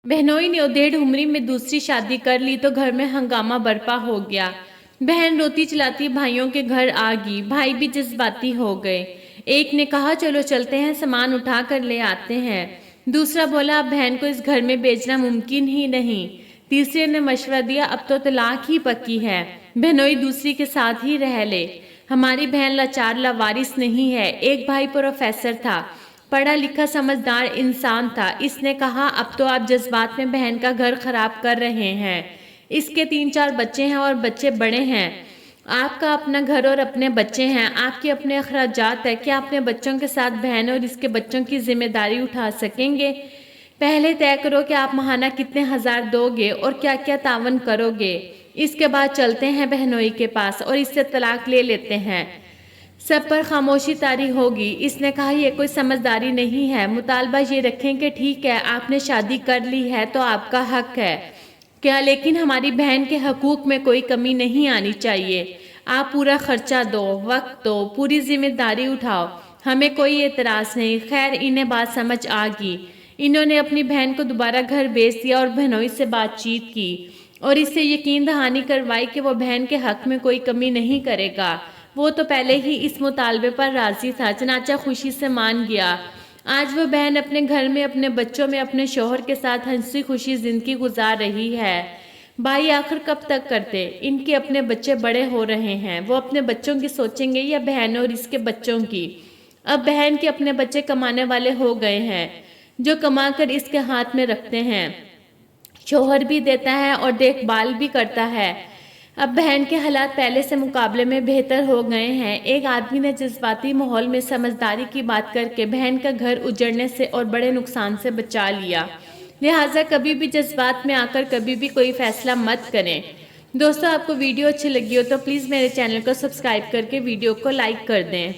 बहनोई ने डेढ़ उम्री में दूसरी शादी कर ली तो घर में हंगामा बरपा हो गया। बहन रोती चिल्लाती भाइयों के घर आ गई। भाई भी जज्बाती हो गए। एक ने कहा चलो चलते हैं, सामान उठा कर ले आते हैं। दूसरा बोला अब बहन को इस घर में बेचना मुमकिन ही नहीं। तीसरे ने मशवरा दिया अब तो तलाक ही पक्की है, बहनोई दूसरी के साथ ही रह ले। हमारी बहन लाचार लावारिस नहीं है। एक भाई प्रोफेसर था, पढ़ा लिखा समझदार इंसान था। इसने कहा अब तो आप जज्बात में बहन का घर खराब कर रहे हैं। इसके 3-4 बच्चे हैं और बच्चे बड़े हैं। आपका अपना घर और अपने बच्चे हैं, आपके अपने अखराजात है। क्या अपने बच्चों के साथ बहन और इसके बच्चों की जिम्मेदारी उठा सकेंगे? पहले तय करो कि आप महाना कितने हजार दोगे और क्या क्या तावन करोगे। इसके बाद चलते हैं बहनोई के पास और इससे तलाक ले लेते हैं। सब पर खामोशी तारी होगी। इसने कहा यह कोई समझदारी नहीं है। मुतालबा ये रखें कि ठीक है आपने शादी कर ली है तो आपका हक है क्या, लेकिन हमारी बहन के हकूक में कोई कमी नहीं आनी चाहिए। आप पूरा खर्चा दो, वक्त दो, पूरी जिम्मेदारी उठाओ, हमें कोई एतराज़ नहीं। खैर इन्हें बात समझ आ गई। इन्होंने अपनी बहन को दोबारा घर भेज दिया और बहनोई से बातचीत की और इससे यकीन दहानी करवाई कि वो बहन के हक में कोई कमी नहीं करेगा। वो तो पहले ही इस मुतालबे पर राजी था, चनाचा खुशी से मान गया। आज वो बहन अपने घर में अपने बच्चों में अपने शोहर के साथ हंसी खुशी जिंदगी गुजार रही है। भाई आखिर कब तक करते, इनके अपने बच्चे बड़े हो रहे हैं, वो अपने बच्चों की सोचेंगे या बहन और इसके बच्चों की। अब बहन के अपने बच्चे कमाने वाले हो गए हैं, जो कमा कर इसके हाथ में रखते हैं। शोहर भी देता है और देखभाल भी करता है। अब बहन के हालात पहले से मुकाबले में बेहतर हो गए हैं। एक आदमी ने जज्बाती माहौल में समझदारी की बात करके बहन का घर उजड़ने से और बड़े नुकसान से बचा लिया। लिहाजा कभी भी जज्बात में आकर कभी भी कोई फैसला मत करें। दोस्तों आपको वीडियो अच्छी लगी हो तो प्लीज़ मेरे चैनल को सब्सक्राइब करके वीडियो को लाइक कर दें।